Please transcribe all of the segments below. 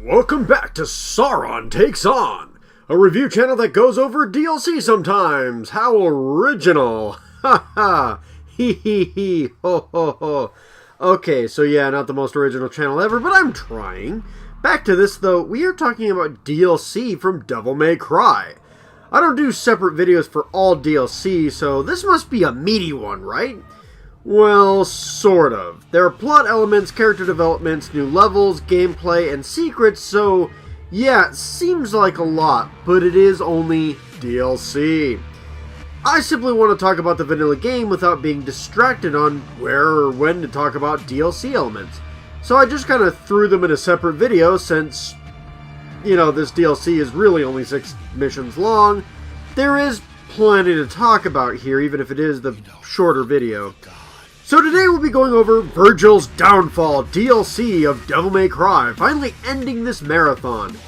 Welcome back to Sauron Takes On, a review channel that goes over DLC sometimes. How original. Ha ha. Hee hee hee. Ho ho ho. Okay, so yeah, not the most original channel ever, but I'm trying. Back to this though, we are talking about DLC from Devil May Cry. I don't do separate videos for all DLC, so this must be a meaty one, right? Well, sort of. There are plot elements, character developments, new levels, gameplay, and secrets, so yeah, it seems like a lot, but it is only DLC. I simply want to talk about the vanilla game without being distracted on where or when to talk about DLC elements. So I just kind of threw them in a separate video since, you know, this DLC is really only 6 missions long. There is plenty to talk about here, even if it is the shorter video. So today we'll be going over Vergil's Downfall DLC of Devil May Cry, finally ending this marathon.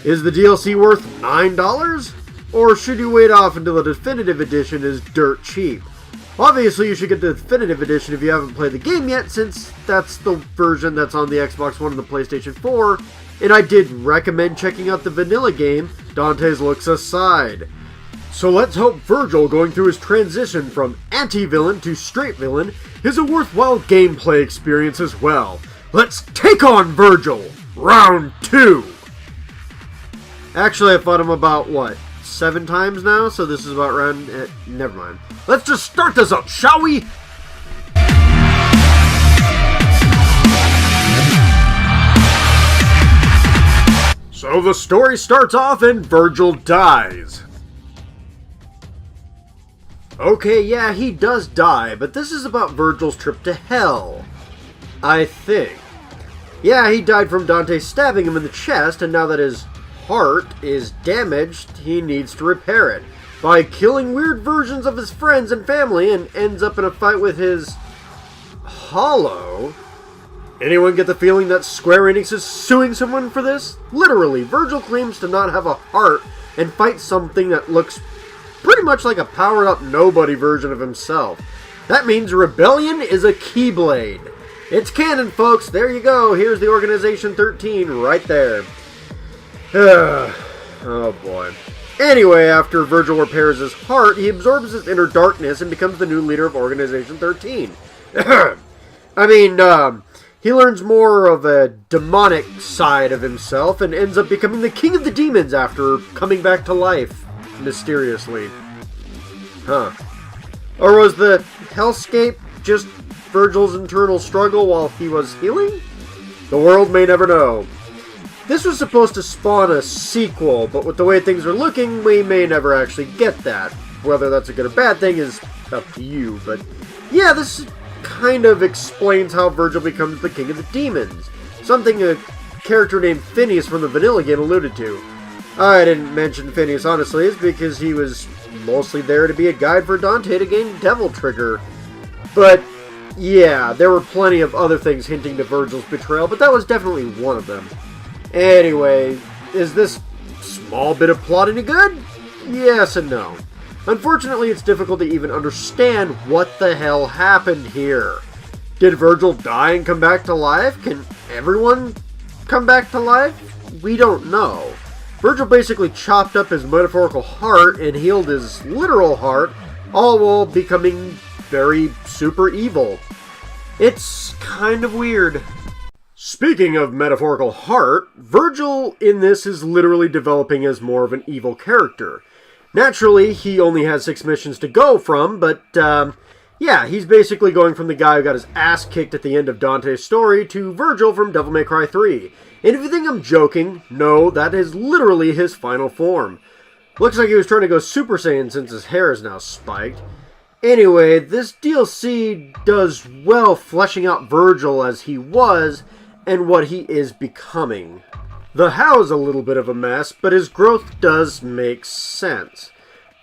Is the DLC worth $9? Or should you wait off until the definitive edition is dirt cheap? Obviously you should get the definitive edition if you haven't played the game yet, since that's the version that's on the Xbox One and the PlayStation 4, and I did recommend checking out the vanilla game, Dante's looks aside. So let's hope Vergil going through his transition from anti-villain to straight villain is a worthwhile gameplay experience as well. Let's take on Vergil! Round 2! Actually, I fought him about, what, 7 times now? So this is about round... never mind. Let's just start this up, shall we? So the story starts off and Vergil dies. Okay, yeah, he does die, but this is about Vergil's trip to hell. I think. Yeah, he died from Dante stabbing him in the chest, and now that his heart is damaged, he needs to repair it by killing weird versions of his friends and family, and ends up in a fight with his Hollow. Anyone get the feeling that Square Enix is suing someone for this? Literally, Vergil claims to not have a heart and fights something that looks pretty much like a powered-up nobody version of himself. That means Rebellion is a Keyblade. It's canon, folks. There you go. Here's the Organization 13 right there. Oh boy. Anyway, after Vergil repairs his heart, he absorbs his inner darkness and becomes the new leader of Organization 13. I mean, he learns more of a demonic side of himself and ends up becoming the king of the demons after coming back to life. Mysteriously. Huh. Or was the hellscape just Vergil's internal struggle while he was healing? The world may never know. This was supposed to spawn a sequel, but with the way things are looking, we may never actually get that. Whether that's a good or bad thing is up to you, but yeah, this kind of explains how Vergil becomes the king of the demons. Something a character named Phineas from the vanilla game alluded to. I didn't mention Phineas, honestly, is because he was mostly there to be a guide for Dante to gain Devil Trigger. But, yeah, there were plenty of other things hinting to Vergil's betrayal, but that was definitely one of them. Anyway, is this small bit of plot any good? Yes and no. Unfortunately, it's difficult to even understand what the hell happened here. Did Vergil die and come back to life? Can everyone come back to life? We don't know. Vergil basically chopped up his metaphorical heart and healed his literal heart, all while becoming very super evil. It's kind of weird. Speaking of metaphorical heart, Vergil in this is literally developing as more of an evil character. Naturally, he only has 6 missions to go from, but yeah, he's basically going from the guy who got his ass kicked at the end of Dante's story to Vergil from Devil May Cry 3. And if you think I'm joking, no, that is literally his final form. Looks like he was trying to go Super Saiyan since his hair is now spiked. Anyway, this DLC does well fleshing out Vergil as he was and what he is becoming. The how's a little bit of a mess, but his growth does make sense.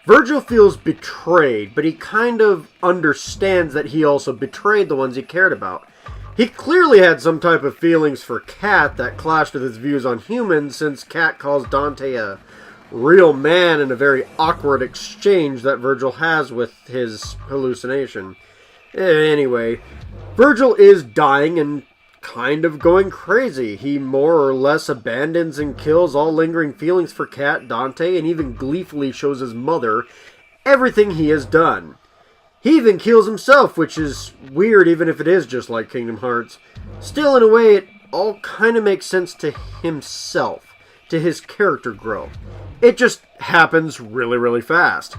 Vergil feels betrayed, but he kind of understands that he also betrayed the ones he cared about. He clearly had some type of feelings for Cat that clashed with his views on humans, since Cat calls Dante a real man in a very awkward exchange that Vergil has with his hallucination. Anyway, Vergil is dying and kind of going crazy. He more or less abandons and kills all lingering feelings for Cat, Dante, and even gleefully shows his mother everything he has done. He even kills himself, which is weird even if it is just like Kingdom Hearts. Still, in a way, it all kind of makes sense to himself, to his character growth. It just happens really, really fast.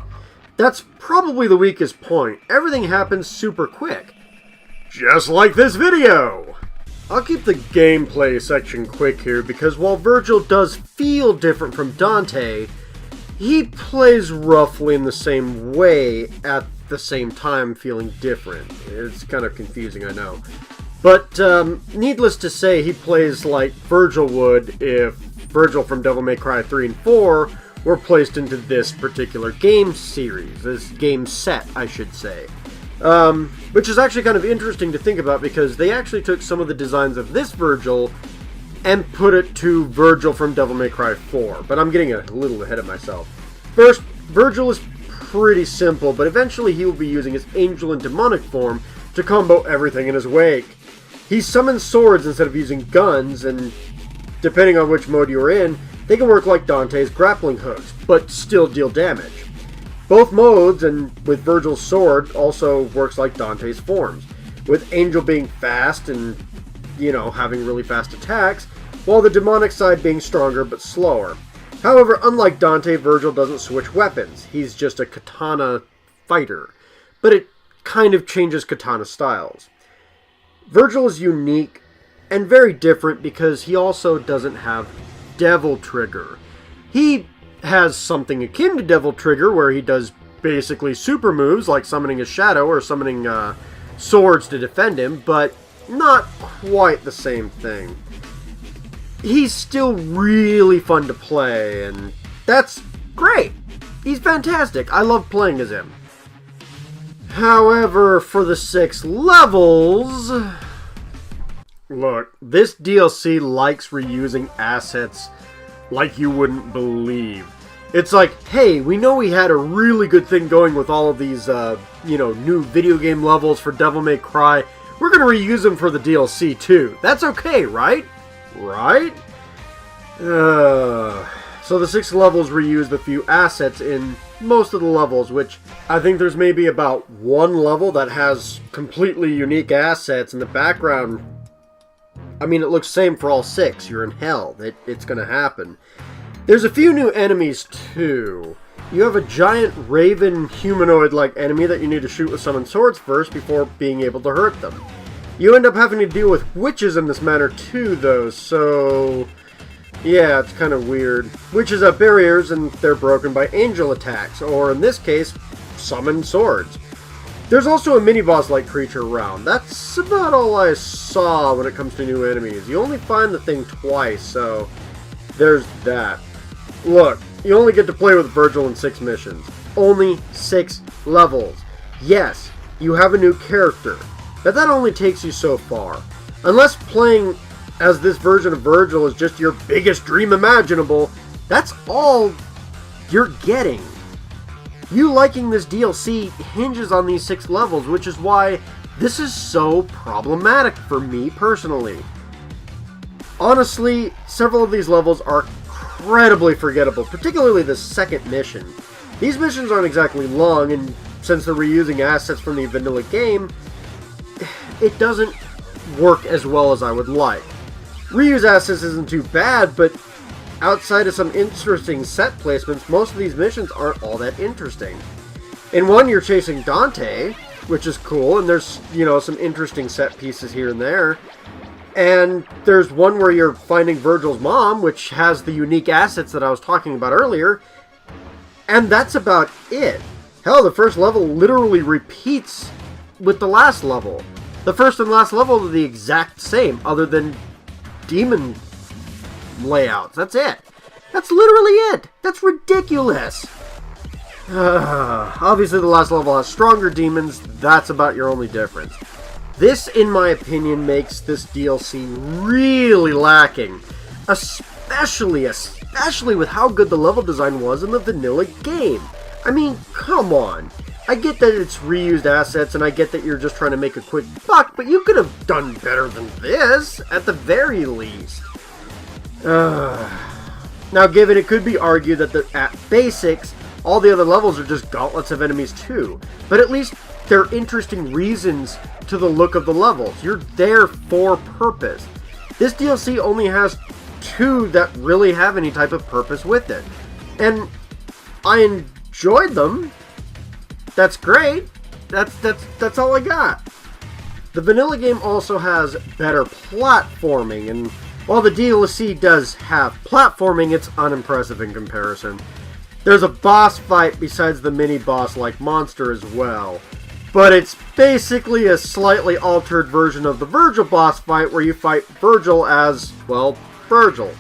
That's probably the weakest point. Everything happens super quick. Just like this video! I'll keep the gameplay section quick here because while Vergil does feel different from Dante, he plays roughly in the same way at the same time feeling different. It's kind of confusing, I know. But needless to say, he plays like Vergil would if Vergil from Devil May Cry 3 and 4 were placed into this particular game series, this game set, I should say. Which is actually kind of interesting to think about because they actually took some of the designs of this Vergil and put it to Vergil from Devil May Cry 4. But I'm getting a little ahead of myself. First, Vergil is pretty simple, but eventually he will be using his angel and demonic form to combo everything in his wake. He summons swords instead of using guns, and depending on which mode you're in, they can work like Dante's grappling hooks, but still deal damage. Both modes, and with Vergil's sword, also works like Dante's forms, with Angel being fast and, having really fast attacks, while the demonic side being stronger but slower. However, unlike Dante, Vergil doesn't switch weapons. He's just a katana fighter, but it kind of changes katana styles. Vergil is unique and very different because he also doesn't have Devil Trigger. He has something akin to Devil Trigger where he does basically super moves like summoning a shadow or summoning swords to defend him, but not quite the same thing. He's still really fun to play, and that's great. He's fantastic. I love playing as him. However, for the 6 levels... Look, this DLC likes reusing assets like you wouldn't believe. It's like, hey, we know we had a really good thing going with all of these, new video game levels for Devil May Cry. We're going to reuse them for the DLC too. That's okay, right? Right? So the 6 levels reused a few assets in most of the levels, which I think there's maybe about 1 level that has completely unique assets in the background. I mean, it looks the same for all 6. You're in hell. It's going to happen. There's a few new enemies, too. You have a giant raven humanoid-like enemy that you need to shoot with summoned swords first before being able to hurt them. You end up having to deal with witches in this manner, too, though, so... yeah, it's kind of weird. Witches have barriers, and they're broken by angel attacks, or in this case, summoned swords. There's also a mini-boss-like creature around. That's about all I saw when it comes to new enemies. You only find the thing twice, so there's that. Look, you only get to play with Vergil in 6 missions. Only 6 levels. Yes, you have a new character, but that only takes you so far. Unless playing as this version of Vergil is just your biggest dream imaginable, that's all you're getting. You liking this DLC hinges on these 6 levels, which is why this is so problematic for me personally. Honestly, several of these levels are incredibly forgettable, particularly the second mission. These missions aren't exactly long, and since they're reusing assets from the vanilla game, it doesn't work as well as I would like. Reuse assets isn't too bad, but outside of some interesting set placements, most of these missions aren't all that interesting. In one, you're chasing Dante, which is cool, and there's, some interesting set pieces here and there. And there's one where you're finding Vergil's mom, which has the unique assets that I was talking about earlier. And that's about it. Hell, the first level literally repeats with the last level. The first and last level are the exact same, other than demon layouts. That's it. That's literally it. That's ridiculous. Obviously, the last level has stronger demons. That's about your only difference. This, in my opinion, makes this DLC really lacking. Especially with how good the level design was in the vanilla game. I mean, come on. I get that it's reused assets, and I get that you're just trying to make a quick buck, but you could have done better than this, at the very least. Now, given it could be argued that at basics, all the other levels are just gauntlets of enemies too, but at least they're interesting reasons to the look of the levels. You're there for purpose. This DLC only has 2 that really have any type of purpose with it, and I enjoyed them. That's great. That's all I got. The vanilla game also has better platforming, and while the DLC does have platforming, it's unimpressive in comparison. There's a boss fight besides the mini-boss like monster as well, but it's basically a slightly altered version of the Vergil boss fight where you fight Vergil as, well, Vergil.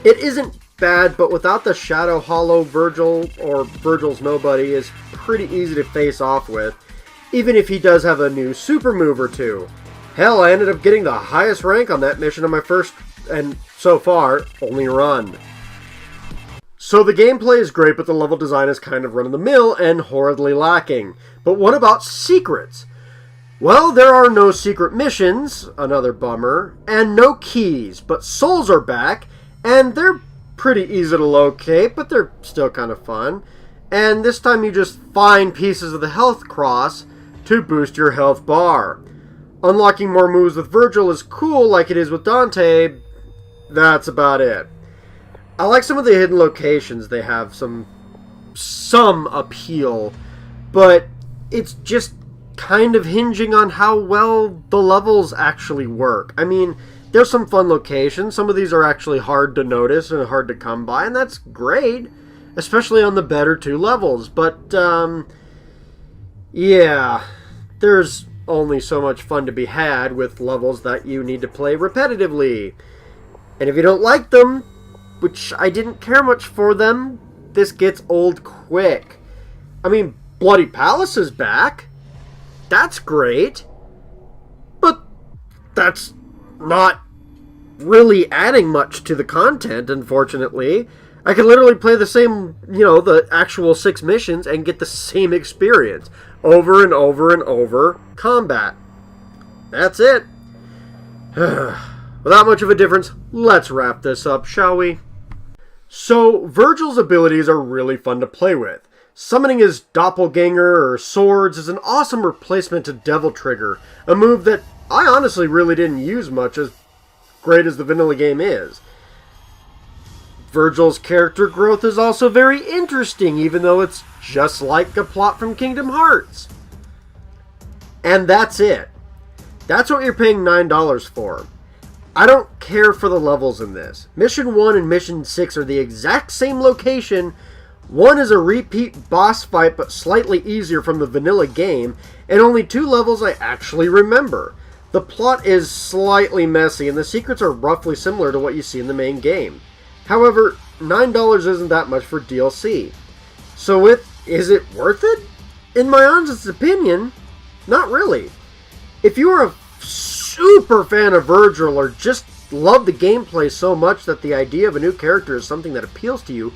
It isn't bad, but without the Shadow Hollow Vergil, or Vergil's Nobody, is pretty easy to face off with, even if he does have a new super move or 2. Hell, I ended up getting the highest rank on that mission on my first, and so far, only run. So the gameplay is great, but the level design is kind of run-of-the-mill and horridly lacking. But what about secrets? Well, there are no secret missions, another bummer, and no keys, but souls are back, and they're pretty easy to locate, but they're still kind of fun. And this time you just find pieces of the health cross to boost your health bar. Unlocking more moves with Vergil is cool like it is with Dante. That's about it. I like some of the hidden locations. They have some appeal, but it's just kind of hinging on how well the levels actually work. I mean, there's some fun locations. Some of these are actually hard to notice and hard to come by, and that's great, especially on the better 2 levels. But, yeah, there's only so much fun to be had with levels that you need to play repetitively. And if you don't like them, which I didn't care much for them, this gets old quick. I mean, Bloody Palace is back. That's great. But that's not really adding much to the content, unfortunately. I can literally play the same, the actual 6 missions and get the same experience. Over and over and over. Combat. That's it. Without much of a difference, let's wrap this up, shall we? So, Vergil's abilities are really fun to play with. Summoning his doppelganger or swords is an awesome replacement to Devil Trigger, a move that I honestly really didn't use much, as great as the vanilla game is. Vergil's character growth is also very interesting, even though it's just like a plot from Kingdom Hearts. And that's it. That's what you're paying $9 for. I don't care for the levels in this. Mission 1 and Mission 6 are the exact same location. One is a repeat boss fight, but slightly easier from the vanilla game, and only 2 levels I actually remember. The plot is slightly messy, and the secrets are roughly similar to what you see in the main game. However, $9 isn't that much for DLC. So is it worth it? In my honest opinion, not really. If you are a super fan of Vergil or just love the gameplay so much that the idea of a new character is something that appeals to you,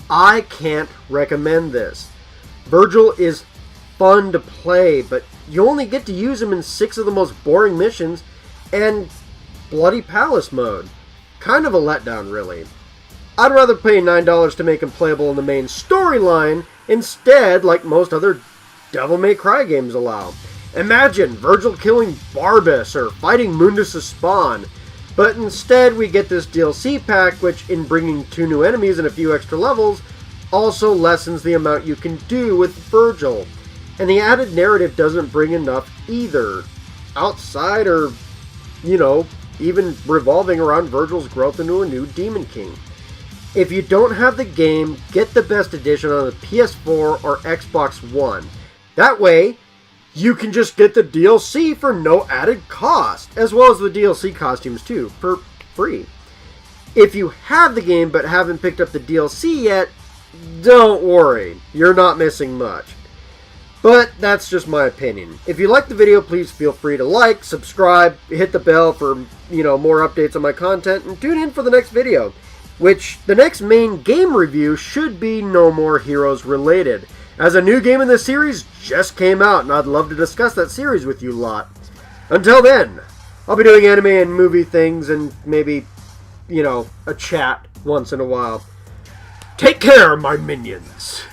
I can't recommend this. Vergil is fun to play, but you only get to use him in 6 of the most boring missions and Bloody Palace mode. Kind of a letdown, really. I'd rather pay $9 to make him playable in the main storyline instead, like most other Devil May Cry games allow. Imagine Vergil killing Barbas or fighting Mundus' spawn, but instead we get this DLC pack, which, in bringing 2 new enemies and a few extra levels, also lessens the amount you can do with Vergil. And the added narrative doesn't bring enough either, outside or, even revolving around Vergil's growth into a new Demon King. If you don't have the game, get the best edition on the PS4 or Xbox One. That way, you can just get the DLC for no added cost, as well as the DLC costumes too, for free. If you have the game but haven't picked up the DLC yet, don't worry, you're not missing much. But that's just my opinion. If you like the video, please feel free to like, subscribe, hit the bell for, more updates on my content, and tune in for the next video, which the next main game review should be No More Heroes related, as a new game in the series just came out, and I'd love to discuss that series with you lot. Until then, I'll be doing anime and movie things and maybe, a chat once in a while. Take care, my minions!